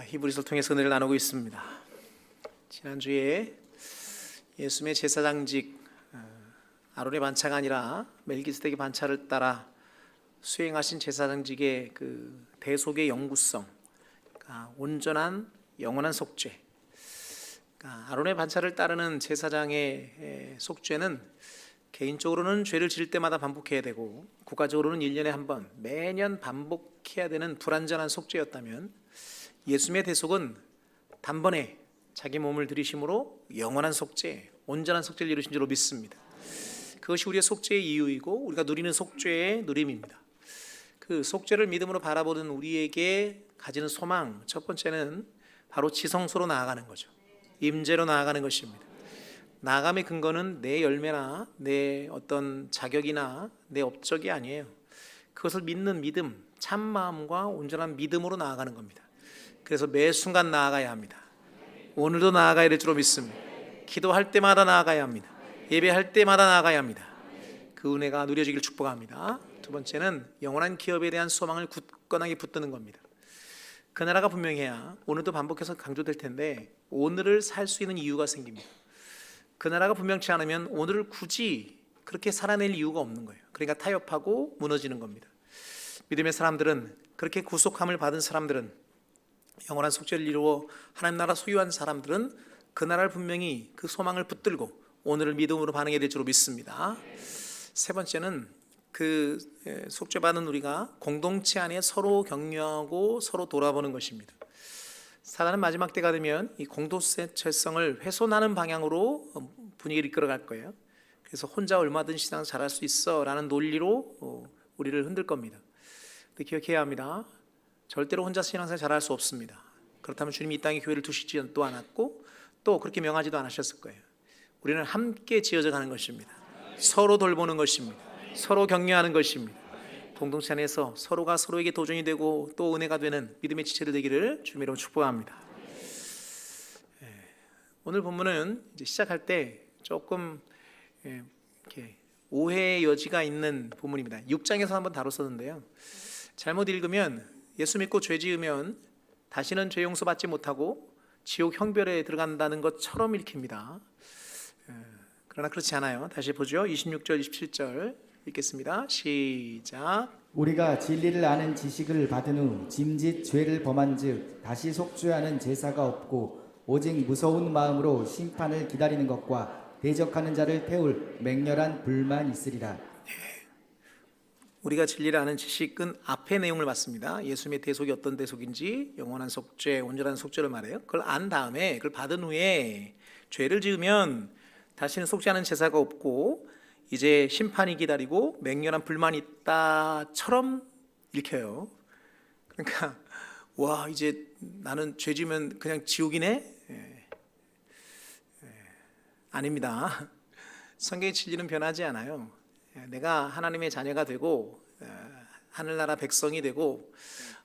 히브리서를 통해서 은혜를 나누고 있습니다. 지난주에 예수님의 제사장직 아론의 반차가 아니라 멜기스덱의 반차를 따라 수행하신 제사장직의 그 대속의 영구성, 그러니까 온전한 영원한 속죄. 그러니까 아론의 반차를 따르는 제사장의 속죄는 개인적으로는 죄를 지을 때마다 반복해야 되고 국가적으로는 1년에 한 번 매년 반복해야 되는 불완전한 속죄였다면, 예수님의 대속은 단번에 자기 몸을 들이심으로 영원한 속죄, 온전한 속죄를 이루신 줄로 믿습니다. 그것이 우리의 속죄의 이유이고 우리가 누리는 속죄의 누림입니다. 그 속죄를 믿음으로 바라보는 우리에게 가지는 소망, 첫 번째는 바로 지성소로 나아가는 거죠. 임재로 나아가는 것입니다. 나아감의 근거는 내 열매나 내 어떤 자격이나 내 업적이 아니에요. 그것을 믿는 믿음, 참 마음과 온전한 믿음으로 나아가는 겁니다. 그래서 매 순간 나아가야 합니다. 오늘도 나아가야 될 줄로 믿습니다. 기도할 때마다 나아가야 합니다. 예배할 때마다 나아가야 합니다. 그 은혜가 누려지기를 축복합니다. 두 번째는 영원한 기업에 대한 소망을 굳건하게 붙드는 겁니다. 그 나라가 분명해야, 오늘도 반복해서 강조될 텐데, 오늘을 살 수 있는 이유가 생깁니다. 그 나라가 분명치 않으면 오늘을 굳이 그렇게 살아낼 이유가 없는 거예요. 그러니까 타협하고 무너지는 겁니다. 믿음의 사람들은, 그렇게 구속함을 받은 사람들은, 영원한 속죄를 이루어 하나님 나라 소유한 사람들은 그 나라를 분명히 그 소망을 붙들고 오늘을 믿음으로 반응해야 될 줄로 믿습니다. 세 번째는 그 속죄받은 우리가 공동체 안에 서로 격려하고 서로 돌아보는 것입니다. 사단은 마지막 때가 되면 이 공동체성을 훼손하는 방향으로 분위기를 이끌어갈 거예요. 그래서 혼자 얼마든 신앙 잘할 수 있어 라는 논리로 우리를 흔들 겁니다. 근데 기억해야 합니다. 절대로 혼자 신앙생활 잘할 수 없습니다. 그렇다면 주님이 이 땅에 교회를 두시지도 않았고 또 그렇게 명하지도 않으셨을 거예요. 우리는 함께 지어져 가는 것입니다. 서로 돌보는 것입니다. 서로 격려하는 것입니다. 공동체 안에서 서로가 서로에게 도전이 되고 또 은혜가 되는 믿음의 지체들 되기를 주님 이름으로 축복합니다. 오늘 본문은 이제 시작할 때 조금 이렇게 오해의 여지가 있는 본문입니다. 6장에서 한번 다뤘었는데요. 잘못 읽으면 예수 믿고 죄 지으면 다시는 죄 용서받지 못하고 지옥 형별에 들어간다는 것처럼 읽힙니다. 그러나 그렇지 않아요. 다시 보죠. 26절, 27절 읽겠습니다. 시작. 우리가 진리를 아는 지식을 받은 후 짐짓 죄를 범한즉 다시 속죄하는 제사가 없고 오직 무서운 마음으로 심판을 기다리는 것과 대적하는 자를 태울 맹렬한 불만 있으리라. 우리가 진리를 아는 지식은 앞의 내용을 봤습니다. 예수님의 대속이 어떤 대속인지, 영원한 속죄, 온전한 속죄를 말해요. 그걸 안 다음에, 그걸 받은 후에 죄를 지으면 다시는 속죄하는 제사가 없고 이제 심판이 기다리고 맹렬한 불만이 있다처럼 읽혀요. 그러니까 와, 이제 나는 죄 지으면 그냥 지옥이네? 아닙니다. 성경의 진리는 변하지 않아요. 내가 하나님의 자녀가 되고 하늘나라 백성이 되고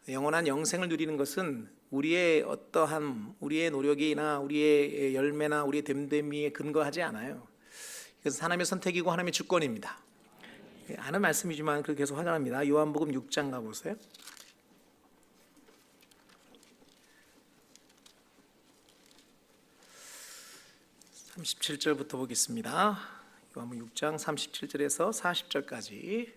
영원한 영생을 누리는 것은 우리의 어떠한, 우리의 노력이나 우리의 열매나 우리의 됨됨이에 근거하지 않아요. 그래서 하나님의 선택이고 하나님의 주권입니다. 아는 말씀이지만 그걸 계속 확인합니다. 요한복음 6장 가보세요. 37절부터 보겠습니다. 요한복음 6장 37절에서 40절까지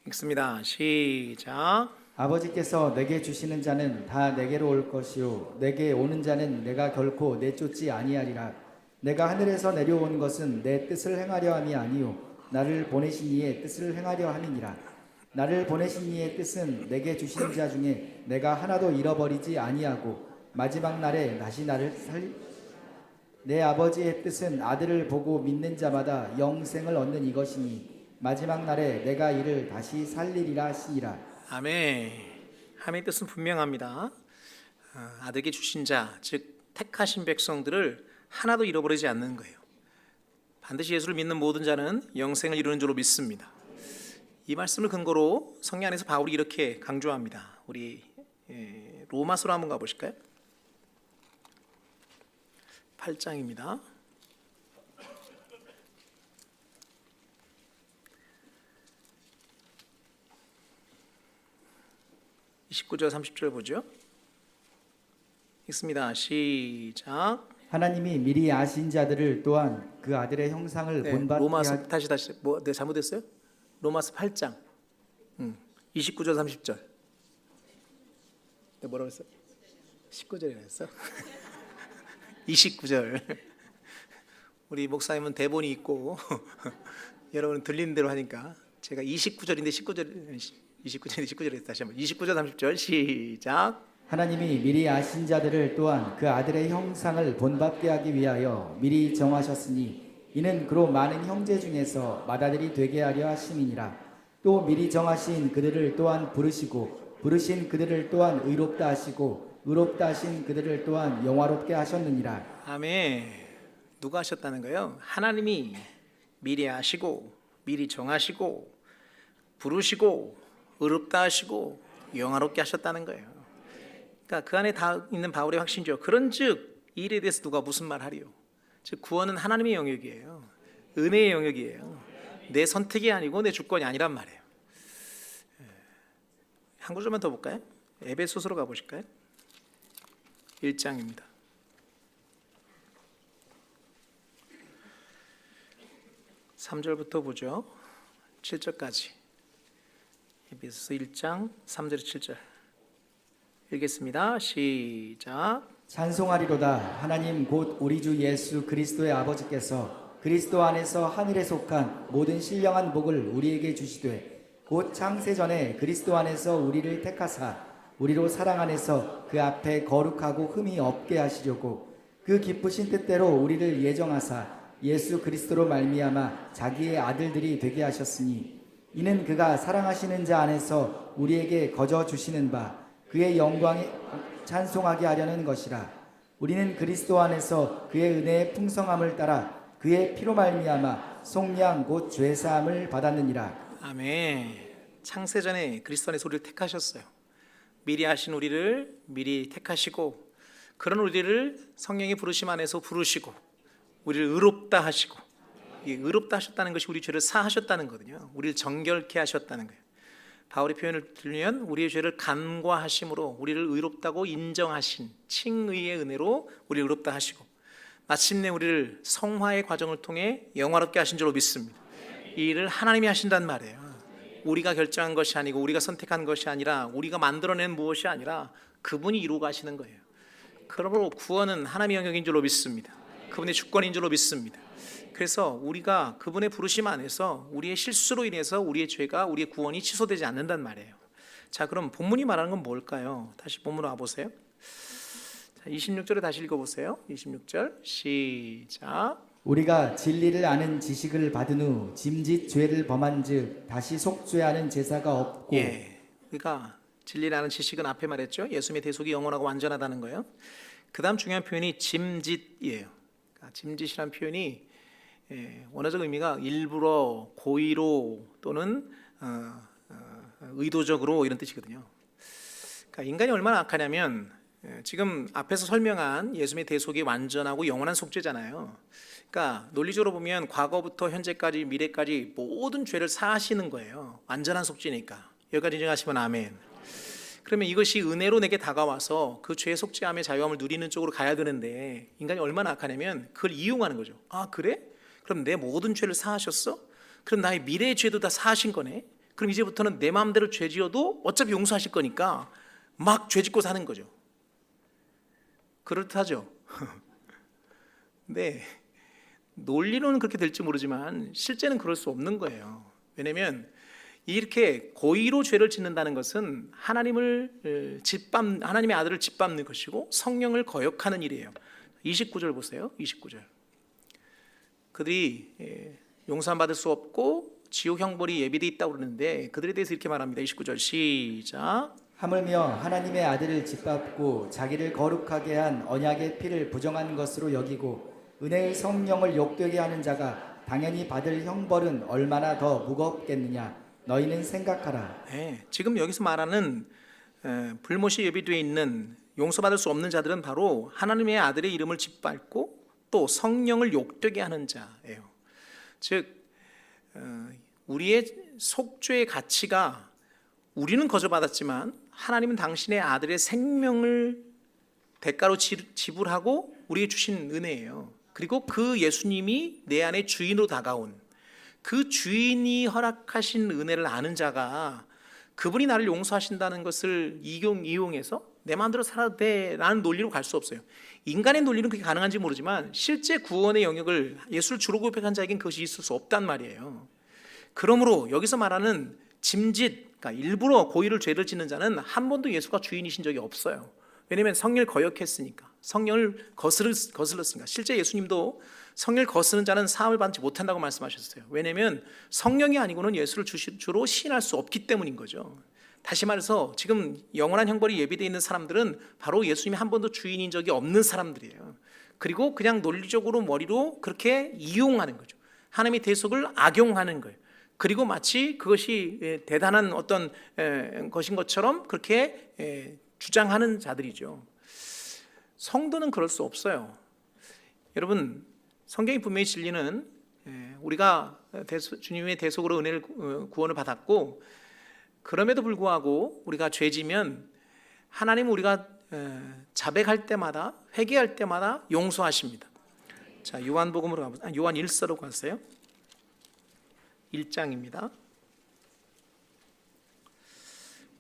읽습니다. 시작. 아버지께서 내게 주시는 자는 다 내게로 올 것이요 내게 오는 자는 내가 결코 내쫓지 아니하리라. 내가 하늘에서 내려온 것은 내 뜻을 행하려 함이 아니요 나를 보내신 이의 뜻을 행하려 함이니라. 나를 보내신 이의 뜻은 내게 주신 자 중에 내가 하나도 잃어버리지 아니하고 마지막 날에 다시 나를 내 아버지의 뜻은 아들을 보고 믿는 자마다 영생을 얻는 이것이니 마지막 날에 내가 이를 다시 살리리라 하시니라. 아멘. 하나님의 뜻은 분명합니다. 아들에게 주신 자, 즉 택하신 백성들을 하나도 잃어버리지 않는 거예요. 반드시 예수를 믿는 모든 자는 영생을 이루는 줄로 믿습니다. 이 말씀을 근거로 성경 안에서 바울이 이렇게 강조합니다. 우리 로마서로 한번 가보실까요? 8장입니다. 29절 30절 보죠. 읽습니다. 시작. 하나님이 미리 아신 자들을 또한 그 아들의 형상을 네, 본받게 로마서 다시 뭐 네, 잘못했어요? 로마서 8장 29절 30절. 네, 뭐라고 했어? 19절이라 했어? 29절. 우리 목사님은 대본이 있고 여러분은 들리는 대로 하니까 제가 29절인데 19절 다시 한번 29절 30절 시작. 하나님이 미리 아신 자들을 또한 그 아들의 형상을 본받게 하기 위하여 미리 정하셨으니 이는 그로 많은 형제 중에서 맏아들이 되게 하려 하심이니라. 또 미리 정하신 그들을 또한 부르시고 부르신 그들을 또한 의롭다 하시고 의롭다 하신 그들을 또한 영화롭게 하셨느니라. 아멘. 누가 하셨다는 거예요? 하나님이 미리 아시고 미리 정하시고 부르시고 의롭다 하시고 영화롭게 하셨다는 거예요. 그러니까 그 안에 다 있는 바울의 확신이죠. 그런즉 이 일에 대해서 누가 무슨 말하리요? 즉 구원은 하나님의 영역이에요. 은혜의 영역이에요. 내 선택이 아니고 내 주권이 아니란 말이에요. 한 구절만 더 볼까요? 에베소서로 가보실까요? 1장입니다. 3절부터 보죠. 7절까지. 에베소서 1장 3절 7절. 읽겠습니다. 시작. 찬송하리로다. 하나님 곧 우리 주 예수 그리스도의 아버지께서 그리스도 안에서 하늘에 속한 모든 신령한 복을 우리에게 주시되 곧 창세전에 그리스도 안에서 우리를 택하사 우리로 사랑 안에서 그 앞에 거룩하고 흠이 없게 하시려고 그 기쁘신 뜻대로 우리를 예정하사 예수 그리스도로 말미암아 자기의 아들들이 되게 하셨으니 이는 그가 사랑하시는 자 안에서 우리에게 거저 주시는 바 그의 영광에 찬송하게 하려는 것이라. 우리는 그리스도 안에서 그의 은혜의 풍성함을 따라 그의 피로 말미암아 속량 곧 죄사함을 받았느니라. 아멘. 창세전에 그리스도 안에서 우리를 택하셨어요. 미리 하신 우리를 미리 택하시고 그런 우리를 성령의 부르심 안에서 부르시고 우리를 의롭다 하시고, 이 의롭다 하셨다는 것이 우리 죄를 사하셨다는 거거든요. 우리를 정결케 하셨다는 거예요. 바울의 표현을 들으면 우리의 죄를 간과하심으로 우리를 의롭다고 인정하신 칭의의 은혜로 우리를 의롭다 하시고 마침내 우리를 성화의 과정을 통해 영화롭게 하신 줄로 믿습니다. 이 일을 하나님이 하신단 말이에요. 우리가 결정한 것이 아니고 우리가 선택한 것이 아니라 우리가 만들어낸 무엇이 아니라 그분이 이루어 가시는 거예요. 그러므로 구원은 하나님의 영역인 줄로 믿습니다. 그분의 주권인 줄로 믿습니다. 그래서 우리가 그분의 부르심 안에서 우리의 실수로 인해서 우리의 죄가 우리의 구원이 취소되지 않는단 말이에요. 자, 그럼 본문이 말하는 건 뭘까요? 다시 본문으로 와보세요. 26절에 다시 읽어보세요. 26절 시작. 우리가 진리를 아는 지식을 받은 후 짐짓 죄를 범한즉 다시 속죄하는 제사가 없고. 그러니까 진리를 아는 지식은 앞에 말했죠. 예수님의 대속이 영원하고 완전하다는 거예요. 그 다음 중요한 표현이 짐짓이에요. 그러니까 짐짓이란 표현이 원어적 의미가 일부러, 고의로 또는 의도적으로 이런 뜻이거든요. 그러니까 인간이 얼마나 악하냐면 지금 앞에서 설명한 예수님의 대속이 완전하고 영원한 속죄잖아요. 그러니까 논리적으로 보면 과거부터 현재까지 미래까지 모든 죄를 사하시는 거예요. 완전한 속죄니까. 여기까지 인정하시면 아멘. 그러면 이것이 은혜로 내게 다가와서 그 죄의 속죄함의 자유함을 누리는 쪽으로 가야 되는데 인간이 얼마나 악하냐면 그걸 이용하는 거죠. 아, 그래? 그럼 내 모든 죄를 사하셨어? 그럼 나의 미래의 죄도 다 사하신 거네? 그럼 이제부터는 내 마음대로 죄 지어도 어차피 용서하실 거니까 막 죄 짓고 사는 거죠. 그렇다죠. 근데 논리로는 그렇게 될지 모르지만 실제는 그럴 수 없는 거예요. 왜냐하면 이렇게 고의로 죄를 짓는다는 것은 하나님의 아들을 짓밟는 것이고 성령을 거역하는 일이에요. 29절 보세요. 29절. 그들이 용서함 받을 수 없고 지옥 형벌이 예비되어 있다고 그러는데 그들에 대해서 이렇게 말합니다. 29절 시작. 하물며 하나님의 아들을 짓밟고 자기를 거룩하게 한 언약의 피를 부정한 것으로 여기고 은혜의 성령을 욕되게 하는 자가 당연히 받을 형벌은 얼마나 더 무겁겠느냐. 너희는 생각하라. 지금 여기서 말하는 불못이 예비되어 있는 용서받을 수 없는 자들은 바로 하나님의 아들의 이름을 짓밟고 또 성령을 욕되게 하는 자예요. 즉 우리의 속죄의 가치가 우리는 거저받았지만 하나님은 당신의 아들의 생명을 대가로 지불하고 우리에게 주신 은혜예요. 그리고 그 예수님이 내 안에 주인으로 다가온 그 주인이 허락하신 은혜를 아는 자가 그분이 나를 용서하신다는 것을 이용해서 내 마음대로 살아도 돼라는 논리로 갈 수 없어요. 인간의 논리는 그게 가능한지 모르지만 실제 구원의 영역을 예수를 주로 고백한 자에겐 그것이 있을 수 없단 말이에요. 그러므로 여기서 말하는 짐짓, 그러니까 일부러 고의를 죄를 짓는 자는 한 번도 예수가 주인이신 적이 없어요. 왜냐하면 성령을 거역했으니까, 성령을 거슬렀으니까. 실제 예수님도 성령을 거스르는 자는 사함을 받지 못한다고 말씀하셨어요. 왜냐하면 성령이 아니고는 예수를 주로 시인할 수 없기 때문인 거죠. 다시 말해서 지금 영원한 형벌이 예비되어 있는 사람들은 바로 예수님이 한 번도 주인인 적이 없는 사람들이에요. 그리고 그냥 논리적으로 머리로 그렇게 이용하는 거죠. 하나님의 대속을 악용하는 거예요. 그리고 마치 그것이 대단한 어떤 것인 것처럼 그렇게 주장하는 자들이죠. 성도는 그럴 수 없어요. 여러분, 성경이 분명히 진리는 우리가 주님의 대속으로 은혜를 구원을 받았고, 그럼에도 불구하고 우리가 죄지면 하나님은 우리가 자백할 때마다, 회개할 때마다 용서하십니다. 자, 요한복음으로 가보세요. 요한 1서로 가세요. 1장입니다.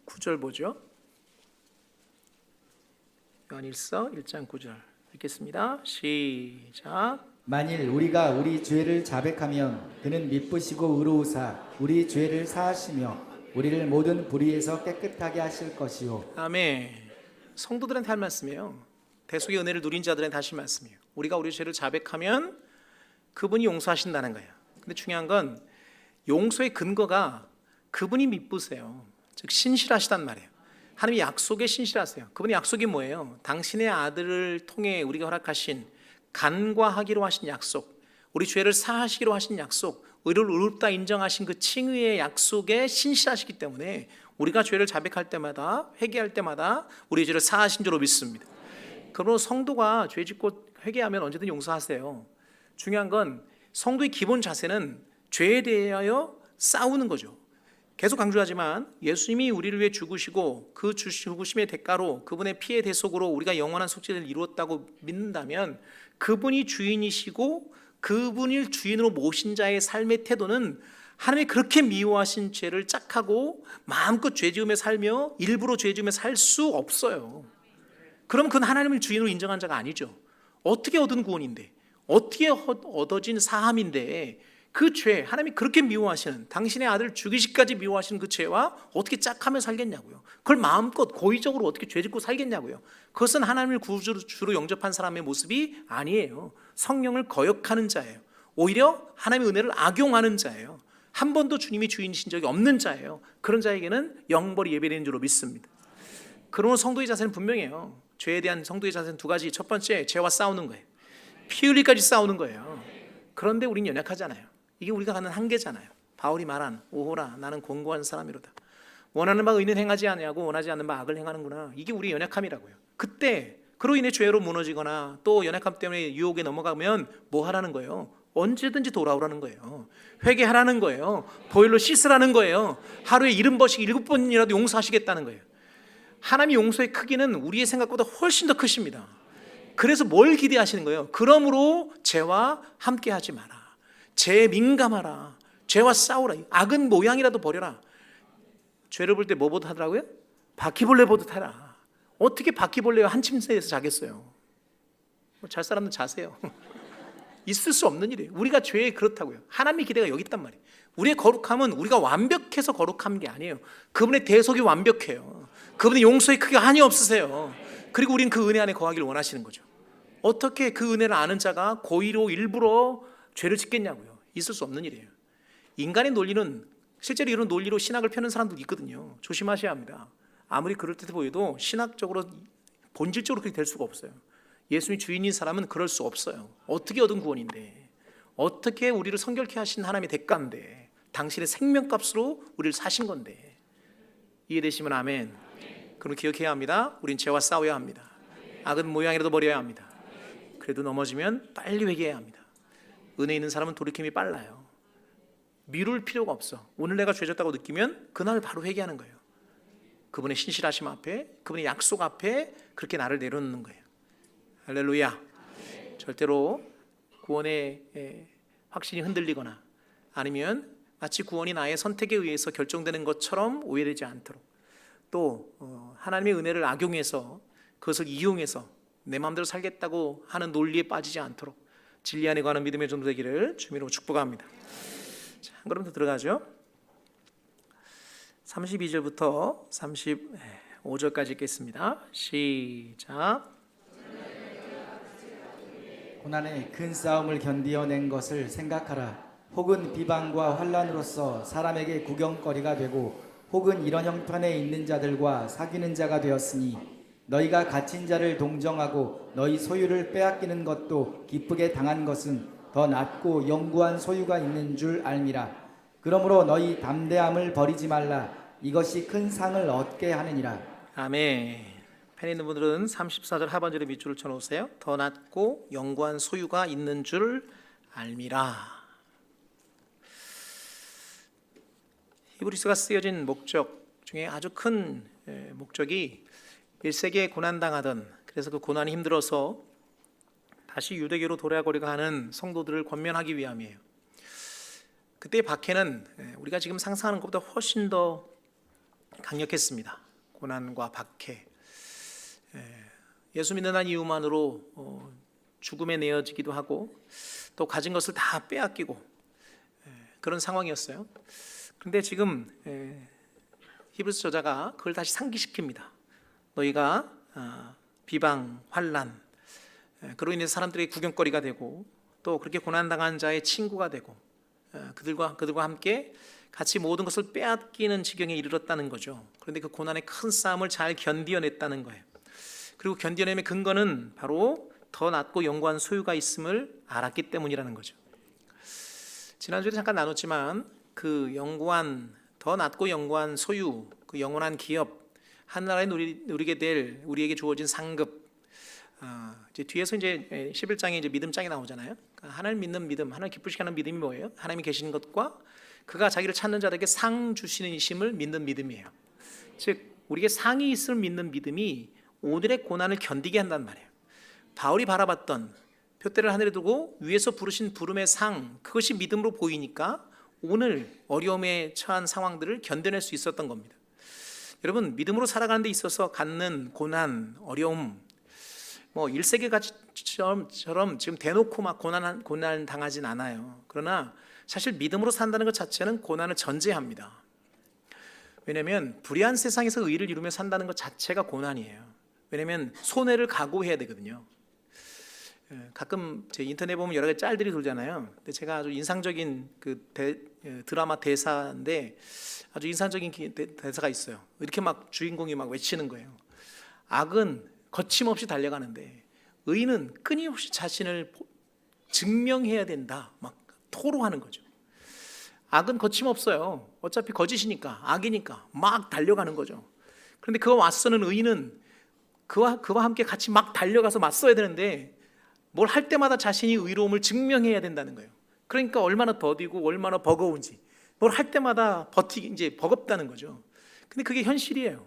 9절 보죠. 요한 1서 1장 9절 읽겠습니다. 시작. 만일 우리가 우리 죄를 자백하면 그는 미쁘시고 의로우사 우리 죄를 사하시며 우리를 모든 불의에서 깨끗하게 하실 것이요. 아멘. 성도들한테 할 말씀이에요. 대속의 은혜를 누린 자들한테 하실 말씀이에요. 우리가 우리 죄를 자백하면 그분이 용서하신다는 거예요. 근데 중요한 건 용서의 근거가 그분이 미쁘세요. 즉 신실하시단 말이에요. 하나님의 약속에 신실하세요. 그분의 약속이 뭐예요? 당신의 아들을 통해 우리가 허락하신 간과하기로 하신 약속, 우리 죄를 사하시기로 하신 약속, 의를 의롭다 인정하신 그 칭의의 약속에 신실하시기 때문에 우리가 죄를 자백할 때마다, 회개할 때마다 우리 죄를 사하신 줄로 믿습니다. 그러므로 성도가 죄 짓고 회개하면 언제든 용서하세요. 중요한 건 성도의 기본 자세는 죄에 대하여 싸우는 거죠. 계속 강조하지만 예수님이 우리를 위해 죽으시고 그 죽으심의 대가로 그분의 피의 대속으로 우리가 영원한 속죄를 이루었다고 믿는다면 그분이 주인이시고 그분을 주인으로 모신 자의 삶의 태도는 하나님이 그렇게 미워하신 죄를 짝하고 마음껏 죄 지으며 살며 일부러 죄 지으며 살 수 없어요. 그럼 그건 하나님을 주인으로 인정한 자가 아니죠. 어떻게 얻은 구원인데, 어떻게 얻어진 사함인데 그 죄, 하나님이 그렇게 미워하시는, 당신의 아들을 죽이시기까지 미워하시는 그 죄와 어떻게 짝하며 살겠냐고요. 그걸 마음껏 고의적으로 어떻게 죄 짓고 살겠냐고요. 그것은 하나님을 구주로 영접한 사람의 모습이 아니에요. 성령을 거역하는 자예요. 오히려 하나님의 은혜를 악용하는 자예요. 한 번도 주님이 주인이신 적이 없는 자예요. 그런 자에게는 영벌이 예배되는 줄로 믿습니다. 그러므로 성도의 자세는 분명해요. 죄에 대한 성도의 자세는 두 가지. 첫 번째, 죄와 싸우는 거예요. 피 흘리까지 싸우는 거예요. 그런데 우리는 연약하잖아요. 이게 우리가 갖는 한계잖아요. 바울이 말한 오호라 나는 공고한 사람이로다. 원하는 바 의는 행하지 아니하고 원하지 않는 바 악을 행하는구나. 이게 우리의 연약함이라고요. 그때 그로 인해 죄로 무너지거나 또 연약함 때문에 유혹에 넘어가면 뭐 하라는 거예요? 언제든지 돌아오라는 거예요. 회개하라는 거예요. 보혈로 씻으라는 거예요. 하루에 70번씩 7번이라도 용서하시겠다는 거예요. 하나님의 용서의 크기는 우리의 생각보다 훨씬 더 크십니다. 그래서 뭘 기대하시는 거예요? 그러므로 죄와 함께 하지 마라. 죄에 민감하라. 죄와 싸우라. 악은 모양이라도 버려라. 죄를 볼 때 뭐 보듯 하더라고요? 바퀴벌레 보듯 하라. 어떻게 바퀴벌레와 한 침대에서 자겠어요? 잘 사람은 자세요. 있을 수 없는 일이에요. 우리가 죄에 그렇다고요. 하나님의 기대가 여기 있단 말이에요. 우리의 거룩함은 우리가 완벽해서 거룩한 게 아니에요. 그분의 대속이 완벽해요. 그분의 용서의 크기가 한이 없으세요. 그리고 우리는 그 은혜 안에 거하기를 원하시는 거죠. 어떻게 그 은혜를 아는 자가 고의로 일부러 죄를 짓겠냐고요. 있을 수 없는 일이에요. 인간의 논리는 실제로 이런 논리로 신학을 펴는 사람도 있거든요. 조심하셔야 합니다. 아무리 그럴듯해 보여도 신학적으로 본질적으로 그렇게 될 수가 없어요. 예수님이 주인인 사람은 그럴 수 없어요. 어떻게 얻은 구원인데, 어떻게 우리를 성결케 하신 하나님의 대가인데, 당신의 생명값으로 우리를 사신 건데. 이해되시면 아멘. 그럼 기억해야 합니다. 우린 죄와 싸워야 합니다. 악은 모양이라도 버려야 합니다. 그래도 넘어지면 빨리 회개해야 합니다. 은혜 있는 사람은 돌이킴이 빨라요. 미룰 필요가 없어. 오늘 내가 죄졌다고 느끼면 그날 바로 회개하는 거예요. 그분의 신실하심 앞에, 그분의 약속 앞에 그렇게 나를 내려놓는 거예요. 할렐루야. 절대로 구원의 확신이 흔들리거나 아니면 마치 구원이 나의 선택에 의해서 결정되는 것처럼 오해되지 않도록, 또 하나님의 은혜를 악용해서 그것을 이용해서 내 마음대로 살겠다고 하는 논리에 빠지지 않도록 진리 안에 관한 믿음의 전도 되기를 주님으로 축복합니다. 자, 한 걸음 더 들어가죠. 32절부터 35절까지 읽겠습니다. 시작. 고난의 큰 싸움을 견디어낸 것을 생각하라. 혹은 비방과 환난으로서 사람에게 구경거리가 되고 혹은 이런 형편에 있는 자들과 사귀는 자가 되었으니 너희가 갇힌 자를 동정하고 너희 소유를 빼앗기는 것도 기쁘게 당한 것은 더 낫고 영구한 소유가 있는 줄 알미라. 그러므로 너희 담대함을 버리지 말라. 이것이 큰 상을 얻게 하느니라. 아멘. 펜 있는 분들은 34절 하반절에 밑줄을 쳐놓으세요. 더 낫고 영구한 소유가 있는 줄 알미라. 히브리서가 쓰여진 목적 중에 아주 큰 목적이 1세기에 고난당하던, 그래서 그 고난이 힘들어서 다시 유대교로 돌아가려고 하는 성도들을 권면하기 위함이에요. 그때의 박해는 우리가 지금 상상하는 것보다 훨씬 더 강력했습니다. 고난과 박해, 예수 믿는 한 이유만으로 죽음에 내어지기도 하고 또 가진 것을 다 빼앗기고 그런 상황이었어요. 그런데 지금 히브리서 저자가 그걸 다시 상기시킵니다. 너희가 비방, 환난, 그로 인해서 사람들의 구경거리가 되고 또 그렇게 고난당한 자의 친구가 되고 그들과 함께 같이 모든 것을 빼앗기는 지경에 이르렀다는 거죠. 그런데 그 고난의 큰 싸움을 잘 견디어냈다는 거예요. 그리고 견디어냄의 근거는 바로 더 낫고 영구한 소유가 있음을 알았기 때문이라는 거죠. 지난주에 잠깐 나눴지만 그 더 낫고 영구한 소유, 그 영원한 기업, 하늘나라에 누리게 될 우리에게 주어진 상급, 이제 뒤에서 이제 11장에 이제 믿음장이 나오잖아요. 그러니까 하나님 믿는 믿음, 하나님 기쁘시게 하는 믿음이 뭐예요? 하나님이 계시는 것과 그가 자기를 찾는 자들에게 상 주시는 이심을 믿는 믿음이에요. 즉 우리에게 상이 있음을 믿는 믿음이 오늘의 고난을 견디게 한단 말이에요. 바울이 바라봤던 표대를 하늘에 두고 위에서 부르신 부름의 상, 그것이 믿음으로 보이니까 오늘 어려움에 처한 상황들을 견뎌낼 수 있었던 겁니다. 여러분, 믿음으로 살아가는 데 있어서 갖는 고난, 어려움, 1세기처럼 지금 대놓고 막 고난 당하진 않아요. 그러나 사실 믿음으로 산다는 것 자체는 고난을 전제합니다. 왜냐하면 불의한 세상에서 의를 이루며 산다는 것 자체가 고난이에요. 왜냐하면 손해를 각오해야 되거든요. 가끔 제 인터넷 보면 여러 가지 짤들이 돌잖아요. 근데 제가 아주 인상적인 드라마 대사인데 아주 인상적인 대사가 있어요. 이렇게 막 주인공이 막 외치는 거예요. 악은 거침없이 달려가는데 의인은 끊임없이 자신을 증명해야 된다. 막 토로하는 거죠. 악은 거침없어요. 어차피 거짓이니까, 악이니까 막 달려가는 거죠. 그런데 그와 맞서는 의인은 그와 함께 같이 막 달려가서 맞서야 되는데 뭘 할 때마다 자신이 의로움을 증명해야 된다는 거예요. 그러니까 얼마나 더디고 얼마나 버거운지, 뭘 할 때마다 버티기 이제 버겁다는 거죠. 근데 그게 현실이에요.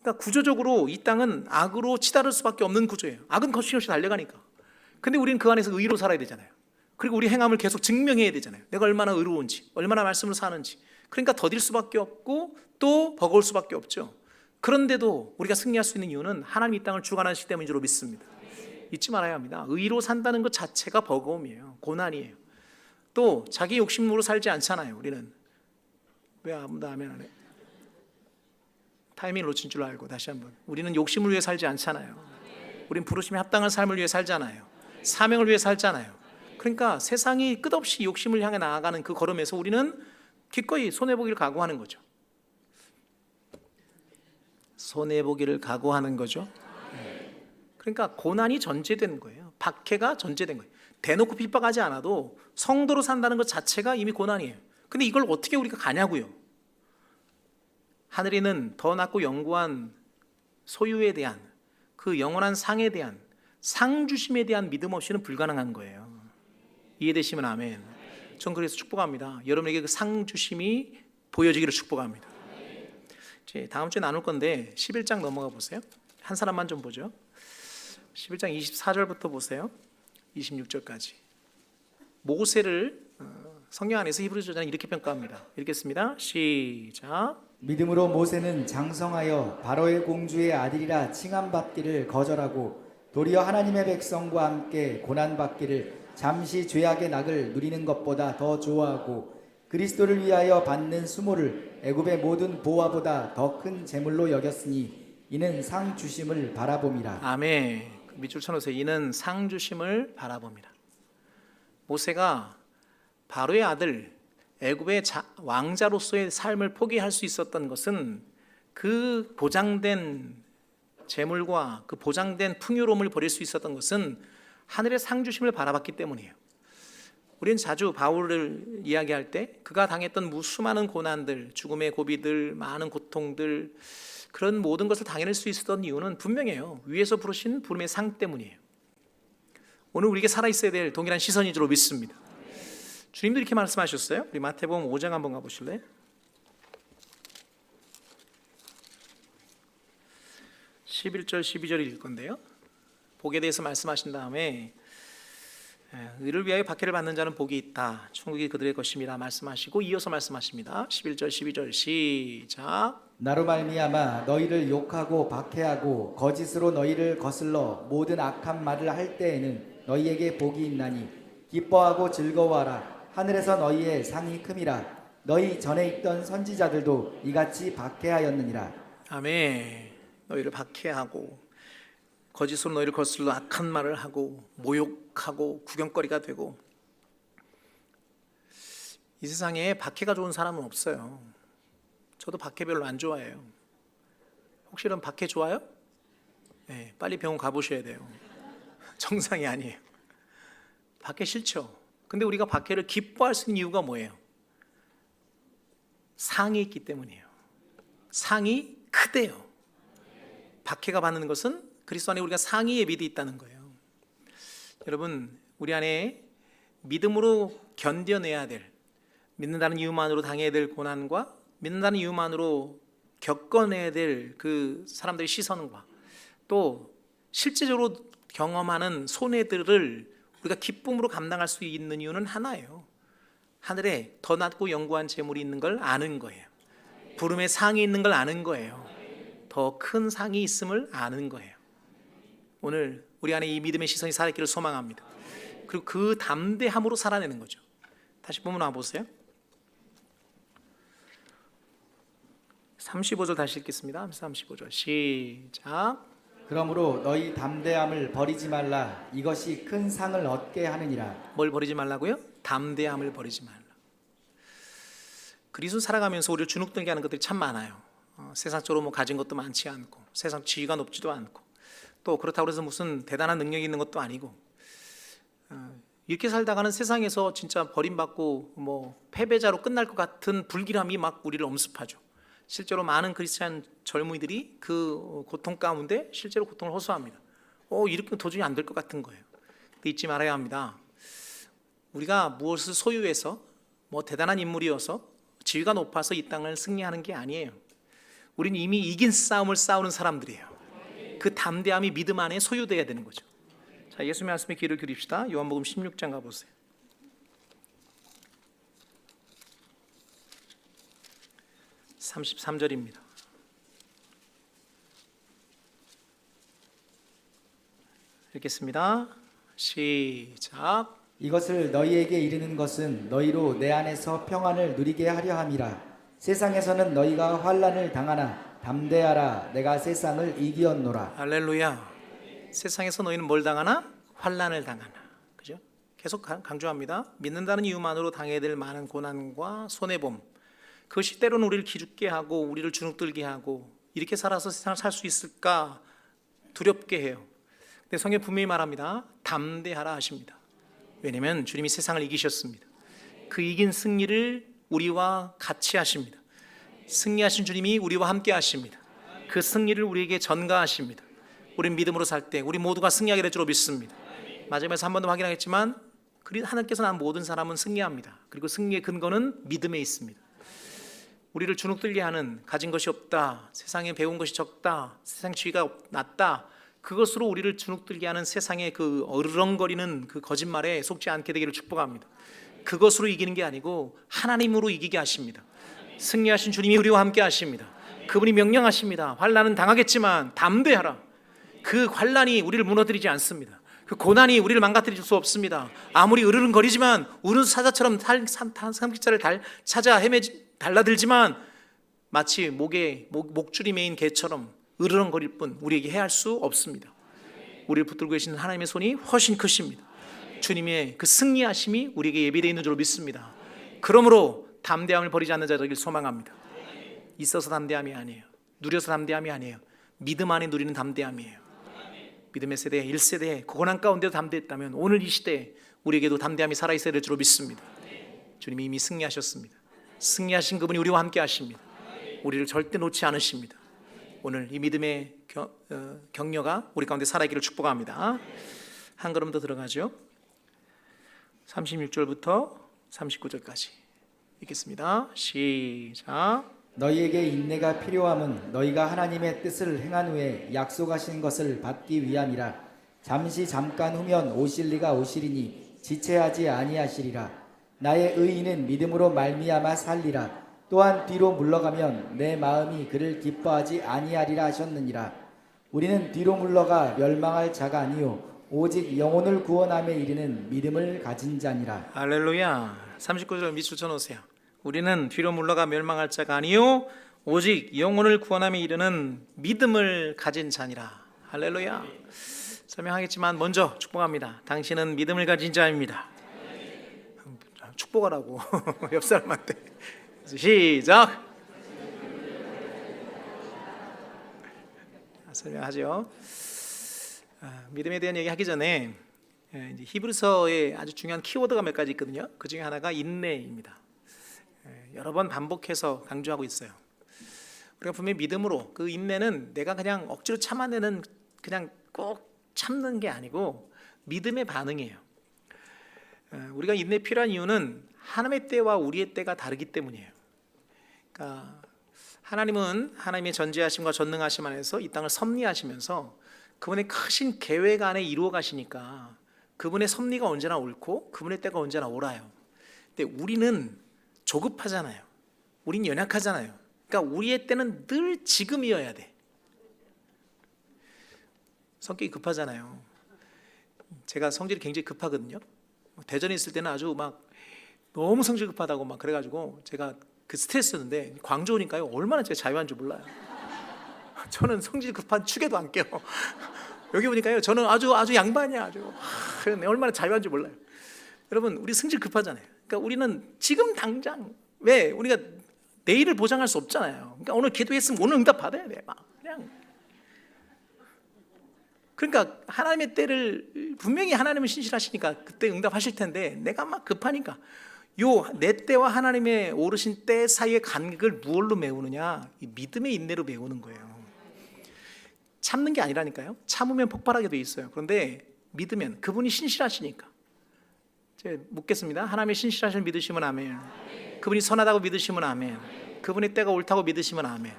그러니까 구조적으로 이 땅은 악으로 치달을 수밖에 없는 구조예요. 악은 거침없이 달려가니까. 근데 우리는 그 안에서 의로 살아야 되잖아요. 그리고 우리 행함을 계속 증명해야 되잖아요. 내가 얼마나 의로운지, 얼마나 말씀을 사는지. 그러니까 더딜 수밖에 없고 또 버거울 수밖에 없죠. 그런데도 우리가 승리할 수 있는 이유는 하나님 이 땅을 주관하시기 때문인 줄 믿습니다. 잊지 말아야 합니다. 의로 산다는 것 자체가 버거움이에요. 고난이에요. 또 자기 욕심으로 살지 않잖아요. 우리는. 왜 아무도 아멘 안 해? 타이밍을 놓친 줄 알고 다시 한번. 우리는 욕심을 위해 살지 않잖아요. 우린 부르심에 합당한 삶을 위해 살잖아요. 사명을 위해 살잖아요. 그러니까 세상이 끝없이 욕심을 향해 나아가는 그 걸음에서 우리는 기꺼이 손해보기를 각오하는 거죠. 손해보기를 각오하는 거죠. 그러니까 고난이 전제된 거예요. 박해가 전제된 거예요. 대놓고 핍박하지 않아도 성도로 산다는 것 자체가 이미 고난이에요. 근데 이걸 어떻게 우리가 가냐고요. 하늘에는 더 낫고 영구한 소유에 대한 그 영원한 상에 대한 상주심에 대한 믿음 없이는 불가능한 거예요. 이해되시면 아멘. 전 그래서 축복합니다. 여러분에게 그 상주심이 보여지기를 축복합니다. 이제 다음 주에 나눌 건데 11장 넘어가 보세요. 한 사람만 좀 보죠. 11장 24절부터 보세요. 26절까지. 모세를 성경 안에서 히브리 저자는 이렇게 평가합니다. 읽겠습니다. 시작. 믿음으로 모세는 장성하여 바로의 공주의 아들이라 칭함받기를 거절하고 도리어 하나님의 백성과 함께 고난받기를 잠시 죄악의 낙을 누리는 것보다 더 좋아하고 그리스도를 위하여 받는 수모를 애굽의 모든 보화보다 더 큰 재물로 여겼으니 이는 상 주심을 바라봄이라. 아멘. 밑줄 쳐놓으세요. 이는 상 주심을 바라봅니다. 모세가 바로의 아들 애굽의 왕자로서의 삶을 포기할 수 있었던 것은 그 보장된 재물과 그 보장된 풍요로움을 버릴 수 있었던 것은 하늘의 상 주심을 바라봤기 때문이에요. 우리는 자주 바울을 이야기할 때 그가 당했던 수많은 고난들, 죽음의 고비들, 많은 고통들, 그런 모든 것을 당해낼 수 있었던 이유는 분명해요. 위에서 부르신 부름의 상 때문이에요. 오늘 우리에게 살아있어야 될 동일한 시선인 줄로 믿습니다. 주님도 이렇게 말씀하셨어요. 우리 마태복음 5장 한번 가보실래요? 11절 12절 읽을 건데요. 복에 대해서 말씀하신 다음에 의를 위하여 박해를 받는 자는 복이 있다. 천국이 그들의 것임이라 말씀하시고 이어서 말씀하십니다. 11절 12절 시작. 나로 말미암아 너희를 욕하고 박해하고 거짓으로 너희를 거슬러 모든 악한 말을 할 때에는 너희에게 복이 있나니 기뻐하고 즐거워하라. 하늘에서 너희의 상이 큼이라. 너희 전에 있던 선지자들도 이같이 박해하였느니라. 아멘. 너희를 박해하고 거짓으로 너희를 거슬러 악한 말을 하고 모욕하고 구경거리가 되고. 이 세상에 박해가 좋은 사람은 없어요. 저도 박해 별로 안 좋아해요. 혹시 여러분 박해 좋아요? 네, 빨리 병원 가보셔야 돼요. 정상이 아니에요. 박해 싫죠. 근데 우리가 박해를 기뻐할 수 있는 이유가 뭐예요? 상이 있기 때문이에요. 상이 크대요. 박해가 받는 것은 그리스도 안에 우리가 상이 예비되어 있다는 거예요. 여러분, 우리 안에 믿음으로 견뎌내야 될, 믿는다는 이유만으로 당해야 될 고난과 믿는다는 이유만으로 겪어내야 될 그 사람들의 시선과 또 실제적으로 경험하는 손해들을 우리가 기쁨으로 감당할 수 있는 이유는 하나예요. 하늘에 더 낮고 영구한 재물이 있는 걸 아는 거예요. 부름의 상이 있는 걸 아는 거예요. 더 큰 상이 있음을 아는 거예요. 오늘 우리 안에 이 믿음의 시선이 살아있기를 소망합니다. 그리고 그 담대함으로 살아내는 거죠. 다시 본문 와보세요. 35절 다시 읽겠습니다. 35절 시작. 그러므로 너희 담대함을 버리지 말라. 이것이 큰 상을 얻게 하느니라. 뭘 버리지 말라고요? 담대함을 버리지 말라. 그리스도 살아가면서 우리를 주눅들게 하는 것들이 참 많아요. 세상적으로 뭐 가진 것도 많지 않고 세상 지위가 높지도 않고 또 그렇다고 해서 무슨 대단한 능력이 있는 것도 아니고 이렇게 살다가는 세상에서 진짜 버림받고 뭐 패배자로 끝날 것 같은 불길함이 막 우리를 엄습하죠. 실제로 많은 크리스찬 젊은이들이 그 고통 가운데 실제로 고통을 호소합니다. 이렇게 도저히 안 될 것 같은 거예요. 근데 잊지 말아야 합니다. 우리가 무엇을 소유해서 뭐 대단한 인물이어서 지위가 높아서 이 땅을 승리하는 게 아니에요. 우리는 이미 이긴 싸움을 싸우는 사람들이에요. 그 담대함이 믿음 안에 소유되어야 되는 거죠. 자, 예수님의 말씀에 귀를 기울입시다. 요한복음 16장 가보세요. 33절입니다. 읽겠습니다. 시작. 이것을 너희에게 이르는 것은 너희로 내 안에서 평안을 누리게 하려 함이라. 세상에서는 너희가 환난을 당하나 담대하라. 내가 세상을 이기었노라. 할렐루야. 세상에서 너희는 뭘 당하나? 환난을 당하나. 그죠? 계속 강조합니다. 믿는다는 이유만으로 당해야 될 많은 고난과 손해봄, 그것이 때로는 우리를 기죽게 하고 우리를 주눅들게 하고 이렇게 살아서 세상을 살 수 있을까 두렵게 해요. 근데 성경 분명히 말합니다. 담대하라 하십니다. 왜냐하면 주님이 세상을 이기셨습니다. 그 이긴 승리를 우리와 같이 하십니다. 승리하신 주님이 우리와 함께 하십니다. 그 승리를 우리에게 전가하십니다. 우리는 믿음으로 살 때 우리 모두가 승리하게 될 줄로 믿습니다. 마지막에서 한 번 더 확인하겠지만 하나님께서 난 모든 사람은 승리합니다. 그리고 승리의 근거는 믿음에 있습니다. 우리를 주눅들게 하는 가진 것이 없다, 세상에 배운 것이 적다, 세상 지위가 낮다, 그것으로 우리를 주눅들게 하는 세상의 그 어르렁거리는 그 거짓말에 속지 않게 되기를 축복합니다. 그것으로 이기는 게 아니고 하나님으로 이기게 하십니다. 승리하신 주님이 우리와 함께 하십니다. 그분이 명령하십니다. 환난은 당하겠지만 담대하라. 그 환난이 우리를 무너뜨리지 않습니다. 그 고난이 우리를 망가뜨릴 수 없습니다. 아무리 으르렁거리지만 우는 사자처럼 삼킬자를 찾아 달라들지만 마치 목줄이 매인 개처럼 으르렁거릴 뿐 우리에게 해할 수 없습니다. 우리를 붙들고 계시는 하나님의 손이 훨씬 크십니다. 주님의 그 승리하심이 우리에게 예비되어 있는 줄 믿습니다. 그러므로 담대함을 버리지 않는 자들을 소망합니다. 있어서 담대함이 아니에요. 누려서 담대함이 아니에요. 믿음 안에 누리는 담대함이에요. 믿음의 세대 1세대에 고난 가운데도 담대했다면 오늘 이 시대에 우리에게도 담대함이 살아있어야 될 줄 믿습니다. 주님이 이미 승리하셨습니다. 승리하신 그분이 우리와 함께 하십니다. 우리를 절대 놓지 않으십니다. 오늘 이 믿음의 격려가 우리 가운데 살아있기를 축복합니다. 한 걸음 더 들어가죠. 36절부터 39절까지 읽겠습니다. 시작. 너희에게 인내가 필요함은 너희가 하나님의 뜻을 행한 후에 약속하신 것을 받기 위함이라. 잠깐 후면 오실 리가 오시리니 지체하지 아니하시리라. 나의 의인은 믿음으로 말미암아 살리라. 또한 뒤로 물러가면 내 마음이 그를 기뻐하지 아니하리라 하셨느니라. 우리는 뒤로 물러가 멸망할 자가 아니요 오직 영혼을 구원함에 이르는 믿음을 가진 자니라. 할렐루야. 39절 밑줄 쳐놓으세요. 우리는 뒤로 물러가 멸망할 자가 아니요 오직 영혼을 구원함에 이르는 믿음을 가진 자니라. 할렐루야. 설명하겠지만 먼저 축복합니다. 당신은 믿음을 가진 자입니다. 축복하라고 옆 사람한테. 시작. 설명하죠. 믿음에 대한 얘기 하기 전에 이제 히브리서에 아주 중요한 키워드가 몇 가지 있거든요. 그 중에 하나가 인내입니다. 여러 번 반복해서 강조하고 있어요. 우리가 분명히 믿음으로 그 인내는 내가 그냥 억지로 참아내는 그냥 꼭 참는 게 아니고 믿음의 반응이에요. 우리가 인내 필요한 이유는 하나님의 때와 우리의 때가 다르기 때문이에요. 그러니까 하나님은 하나님의 전지하심과 전능하심 안에서 이 땅을 섭리하시면서 그분의 크신 계획 안에 이루어 가시니까 그분의 섭리가 언제나 옳고 그분의 때가 언제나 옳아요. 근데 우리는 조급하잖아요. 우린 연약하잖아요. 그러니까 우리의 때는 늘 지금이어야 돼. 성격이 급하잖아요. 제가 성질이 굉장히 급하거든요. 대전에 있을 때는 아주 막 너무 성질 급하다고 막 그래가지고 제가 그 스트레스였는데 광주 오니까요 얼마나 제가 자유한 줄 몰라요. 저는 성질 급한 축에도 안 껴. 여기 오니까요 저는 아주 양반이야. 아주 얼마나 자유한 줄 몰라요. 여러분 우리 성질 급하잖아요. 그러니까 우리는 지금 당장 왜 우리가 내일을 보장할 수 없잖아요. 그러니까 오늘 기도했으면 오늘 응답 받아야 돼. 막 그냥. 그러니까 하나님의 때를 분명히 하나님은 신실하시니까 그때 응답하실 텐데 내가 막 급하니까 내 때와 하나님의 오르신 때 사이의 간격을 무엇로 메우느냐? 이 믿음의 인내로 메우는 거예요. 참는 게 아니라니까요. 참으면 폭발하게 돼 있어요. 그런데 믿으면 그분이 신실하시니까. 제가 묻겠습니다. 하나님의 신실하심을 믿으시면 아멘. 그분이 선하다고 믿으시면 아멘. 그분의 때가 옳다고 믿으시면 아멘.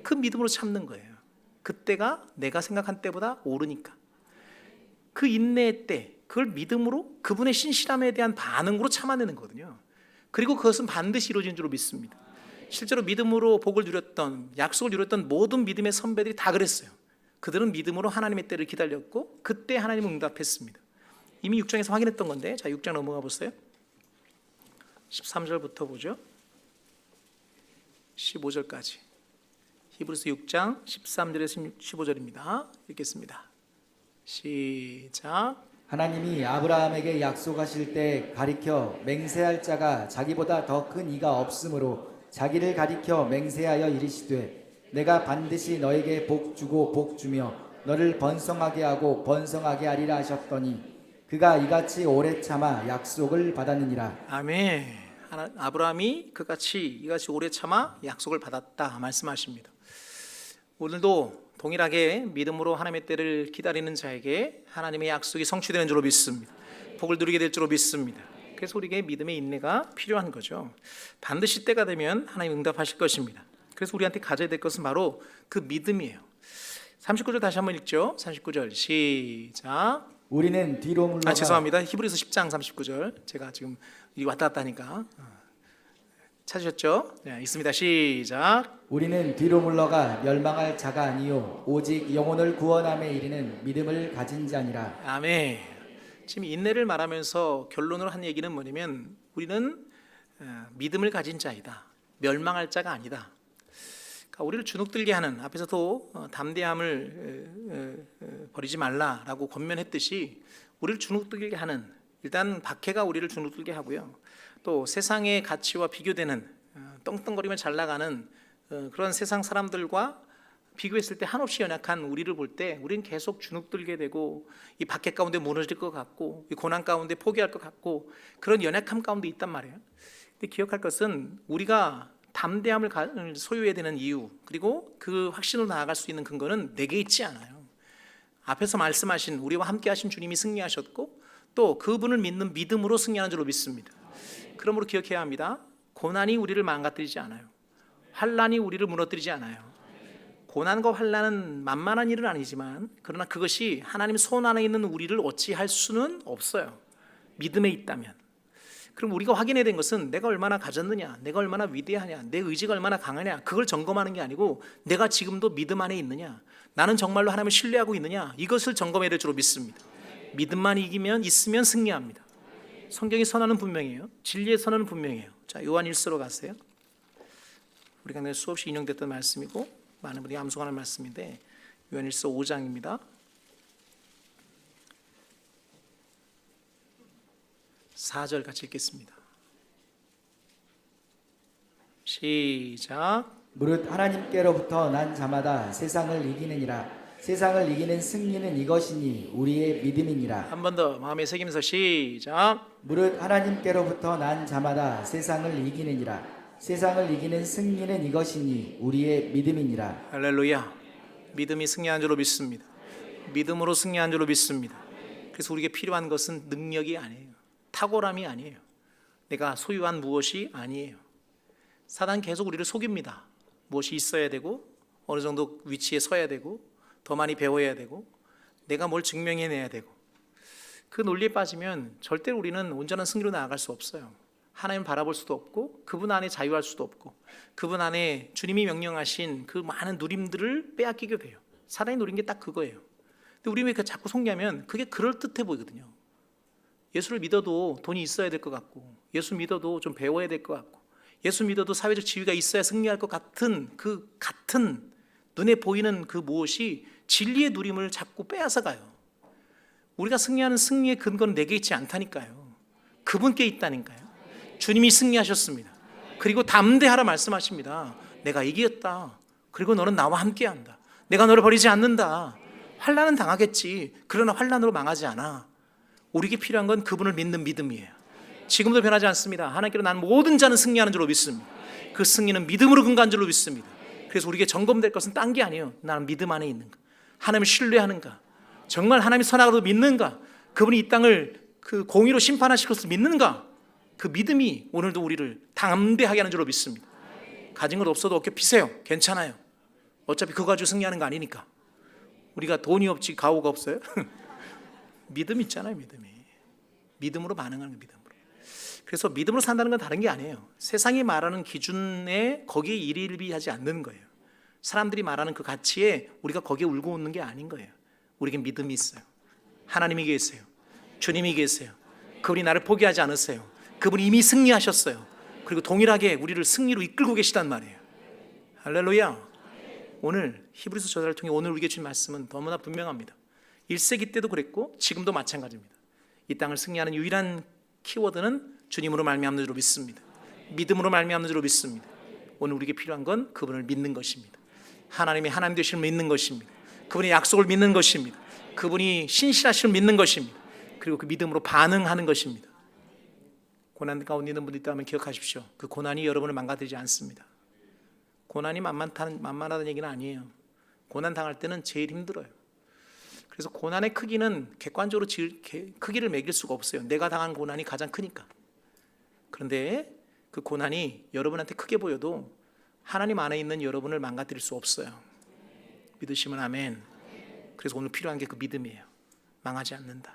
그 믿음으로 참는 거예요. 그때가 내가 생각한 때보다 옳으니까. 그 인내의 때, 그걸 믿음으로 그분의 신실함에 대한 반응으로 참아내는 거거든요. 그리고 그것은 반드시 이루어진 줄로 믿습니다. 실제로 믿음으로 복을 누렸던, 약속을 누렸던 모든 믿음의 선배들이 다 그랬어요. 그들은 믿음으로 하나님의 때를 기다렸고 그때 하나님은 응답했습니다. 이미 6장에서 확인했던 건데, 자 6장 넘어가 보세요. 13절부터 보죠. 15절까지. 히브리서 6장 13절에서 15절입니다. 읽겠습니다. 시작. 하나님이 아브라함에게 약속하실 때 가리켜 맹세할 자가 자기보다 더 큰 이가 없으므로 자기를 가리켜 맹세하여 이르시되 내가 반드시 너에게 복 주고 복 주며 너를 번성하게 하고 번성하게 하리라 하셨더니 그가 이같이 오래 참아 약속을 받았느니라. 아멘. 아브라함이 이같이 오래 참아 약속을 받았다 말씀하십니다. 오늘도 동일하게 믿음으로 하나님의 때를 기다리는 자에게 하나님의 약속이 성취되는 줄로 믿습니다. 복을 누리게 될 줄로 믿습니다. 그래서 우리에게 믿음의 인내가 필요한 거죠. 반드시 때가 되면 하나님 응답하실 것입니다. 그래서 우리한테 가져야 될 것은 바로 그 믿음이에요. 39절 다시 한번 읽죠. 39절 시작. 우리는 뒤로 물러가 죄송합니다. 히브리서 10장 39절. 제가 지금 이 왔다 갔다 하니까 찾으셨죠? 네, 있습니다. 시작. 우리는 뒤로 물러가 멸망할 자가 아니요 오직 영혼을 구원함에 이르는 믿음을 가진 자니라. 아멘. 지금 인내를 말하면서 결론으로 한 얘기는 뭐냐면 우리는 믿음을 가진 자이다. 멸망할 자가 아니다. 그러니까 우리를 주눅들게 하는, 앞에서도 담대함을 버리지 말라라고 권면했듯이 우리를 주눅들게 하는, 일단 박해가 우리를 주눅들게 하고요. 또 세상의 가치와 비교되는 떵떵거리면 잘 나가는 그런 세상 사람들과 비교했을 때 한없이 연약한 우리를 볼 때 우리는 계속 주눅들게 되고 이 박해 가운데 무너질 것 같고 이 고난 가운데 포기할 것 같고 그런 연약함 가운데 있단 말이에요. 근데 기억할 것은 우리가 담대함을 소유해야 되는 이유, 그리고 그 확신으로 나아갈 수 있는 근거는 내게 있지 않아요. 앞에서 말씀하신 우리와 함께 하신 주님이 승리하셨고 또 그분을 믿는 믿음으로 승리하는 줄로 믿습니다. 그러므로 기억해야 합니다. 고난이 우리를 망가뜨리지 않아요. 환난이 우리를 무너뜨리지 않아요. 고난과 환난은 만만한 일은 아니지만 그러나 그것이 하나님 손 안에 있는 우리를 어찌할 수는 없어요. 믿음에 있다면. 그럼 우리가 확인해야 된 것은 내가 얼마나 가졌느냐, 내가 얼마나 위대하냐, 내 의지가 얼마나 강하냐, 그걸 점검하는 게 아니고 내가 지금도 믿음 안에 있느냐, 나는 정말로 하나님을 신뢰하고 있느냐, 이것을 점검해야 될 줄로 믿습니다. 믿음만 있으면 승리합니다. 성경의 선언은 분명해요. 진리의 선언은 분명해요. 자, 요한 1서로 가세요. 우리가 내가 수없이 인용됐던 말씀이고 많은 분들이 암송하는 말씀인데 요한 1서 5장입니다. 4절 같이 읽겠습니다. 시작. 무릇 하나님께로부터 난 자마다 세상을 이기느니라. 세상을 이기는 승리는 이것이니 우리의 믿음이니라. 한 번 더 마음에 새기면서 시작. 무릇 하나님께로부터 난 자마다 세상을 이기느니라. 세상을 이기는 승리는 이것이니 우리의 믿음이니라. 할렐루야. 믿음이 승리한 줄로 믿습니다. 믿음으로 승리한 줄로 믿습니다. 그래서 우리에게 필요한 것은 능력이 아니에요. 탁월함이 아니에요. 내가 소유한 무엇이 아니에요. 사단 계속 우리를 속입니다. 무엇이 있어야 되고 어느 정도 위치에 서야 되고 더 많이 배워야 되고 내가 뭘 증명해내야 되고 그 논리에 빠지면 절대로 우리는 온전한 승리로 나아갈 수 없어요. 하나님 바라볼 수도 없고 그분 안에 자유할 수도 없고 그분 안에 주님이 명령하신 그 많은 누림들을 빼앗기게 돼요. 사단이 노린 게 딱 그거예요. 근데 우리 왜 자꾸 속냐면 그게 그럴듯해 보이거든요. 예수를 믿어도 돈이 있어야 될 것 같고 예수 믿어도 좀 배워야 될 것 같고 예수 믿어도 사회적 지위가 있어야 승리할 것 같은 그 같은 눈에 보이는 그 무엇이 진리의 누림을 자꾸 빼앗아 가요. 우리가 승리하는 승리의 근거는 내게 있지 않다니까요. 그분께 있다니까요. 주님이 승리하셨습니다. 그리고 담대하라 말씀하십니다. 내가 이겼다. 그리고 너는 나와 함께한다. 내가 너를 버리지 않는다. 환난은 당하겠지. 그러나 환난으로 망하지 않아. 우리에게 필요한 건 그분을 믿는 믿음이에요. 지금도 변하지 않습니다. 하나님께로 난 모든 자는 승리하는 줄로 믿습니다. 그 승리는 믿음으로 근거한 줄로 믿습니다. 그래서 우리에게 점검될 것은 딴 게 아니에요. 나는 믿음 안에 있는가? 하나님을 신뢰하는가? 정말 하나님이 선하다고 믿는가? 그분이 이 땅을 그 공의로 심판하실 것을 믿는가? 그 믿음이 오늘도 우리를 담대하게 하는 줄로 믿습니다. 가진 것 없어도 어깨 피세요. 괜찮아요. 어차피 그거 가지고 승리하는 거 아니니까. 우리가 돈이 없지 가오가 없어요? 믿음 있잖아요. 믿음으로 반응하는 거, 믿음으로. 그래서 믿음으로 산다는 건 다른 게 아니에요. 세상이 말하는 기준에 거기에 일일비하지 않는 거예요. 사람들이 말하는 그 가치에 우리가 거기에 울고 웃는 게 아닌 거예요. 우리에게 믿음이 있어요. 하나님이 계세요. 주님이 계세요. 그분이 나를 포기하지 않으세요. 그분이 이미 승리하셨어요. 그리고 동일하게 우리를 승리로 이끌고 계시단 말이에요. 할렐루야. 오늘 히브리서 저자를 통해 오늘 우리에게 주신 말씀은 너무나 분명합니다. 1세기 때도 그랬고 지금도 마찬가지입니다. 이 땅을 승리하는 유일한 키워드는 주님으로 말미암는 줄로 믿습니다. 믿음으로 말미암는 줄로 믿습니다. 오늘 우리에게 필요한 건 그분을 믿는 것입니다. 하나님이 하나님 되심을 믿는 것입니다. 그분의 약속을 믿는 것입니다. 그분이 신실하심을 믿는 것입니다. 그리고 그 믿음으로 반응하는 것입니다. 고난 가운데 있는 분들 있다면 기억하십시오. 그 고난이 여러분을 망가뜨리지 않습니다. 고난이 만만하다는 얘기는 아니에요. 고난 당할 때는 제일 힘들어요. 그래서 고난의 크기는 객관적으로 크기를 매길 수가 없어요. 내가 당한 고난이 가장 크니까. 그런데 그 고난이 여러분한테 크게 보여도 하나님 안에 있는 여러분을 망가뜨릴 수 없어요. 믿으시면 아멘. 그래서 오늘 필요한 게 그 믿음이에요. 망하지 않는다.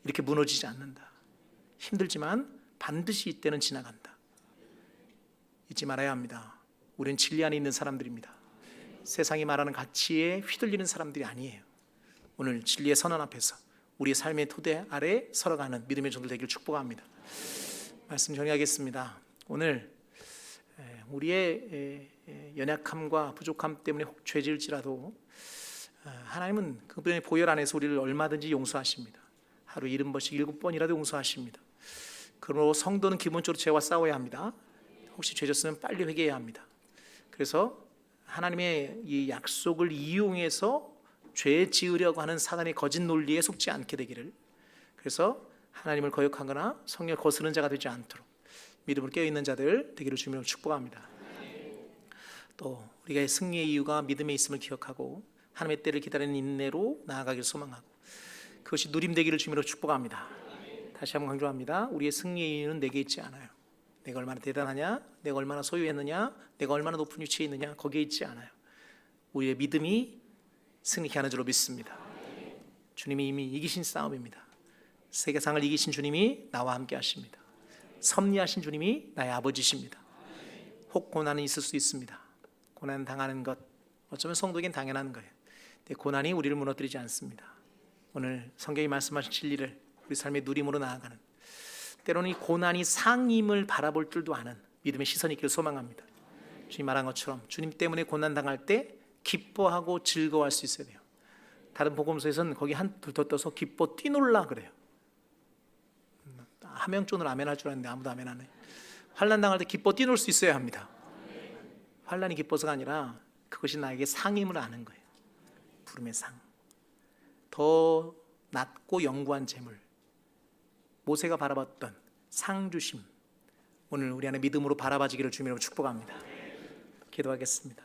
이렇게 무너지지 않는다. 힘들지만 반드시 이때는 지나간다. 잊지 말아야 합니다. 우리는 진리 안에 있는 사람들입니다. 세상이 말하는 가치에 휘둘리는 사람들이 아니에요. 오늘 진리의 선언 앞에서 우리의 삶의 토대 아래 서러가는 믿음의 종들 되기를 축복합니다. 말씀 정리하겠습니다. 오늘 우리의 연약함과 부족함 때문에 혹 죄질지라도 하나님은 그분의 보혈 안에서 우리를 얼마든지 용서하십니다. 하루 70번씩 7번이라도 용서하십니다. 그러므로 성도는 기본적으로 죄와 싸워야 합니다. 혹시 죄졌으면 빨리 회개해야 합니다. 그래서 하나님의 이 약속을 이용해서 죄 지으려고 하는 사단의 거짓 논리에 속지 않게 되기를, 그래서 하나님을 거역하거나 성령을 거스르는 자가 되지 않도록 믿음으로 깨어있는 자들 되기를 주님으로 축복합니다. 또 우리가 승리의 이유가 믿음에 있음을 기억하고 하나님의 때를 기다리는 인내로 나아가기를 소망하고 그것이 누림되기를 주님으로 축복합니다. 다시 한번 강조합니다. 우리의 승리의 이유는 내게 있지 않아요. 내가 얼마나 대단하냐, 내가 얼마나 소유했느냐, 내가 얼마나 높은 위치에 있느냐, 거기에 있지 않아요. 우리의 믿음이 승리케 하는 줄로 믿습니다. 주님이 이미 이기신 싸움입니다. 세계상을 이기신 주님이 나와 함께 하십니다. 섭리하신 주님이 나의 아버지십니다. 혹 고난은 있을 수 있습니다. 고난 당하는 것, 어쩌면 성도에겐 당연한 거예요. 근데 고난이 우리를 무너뜨리지 않습니다. 오늘 성경이 말씀하신 진리를 우리 삶의 누림으로 나아가는, 때로는 이 고난이 상임을 바라볼 줄도 아는 믿음의 시선이 있기를 소망합니다. 주님 말한 것처럼 주님 때문에 고난 당할 때 기뻐하고 즐거워할 수 있어야 돼요. 다른 복음서에서는 거기 한둘 더 떠서 기뻐 뛰놀라 그래요. 하명존으로 아멘 할 줄 알았는데 아무도 아멘 안 해. 환난 당할 때 기뻐 뛰놀 수 있어야 합니다. 환난이 기뻐서가 아니라 그것이 나에게 상임을 아는 거예요. 부름의 상. 더 낮고 영구한 재물, 모세가 바라봤던 상주심, 오늘 우리 안에 믿음으로 바라봐지기를 주님으로 축복합니다. 기도하겠습니다.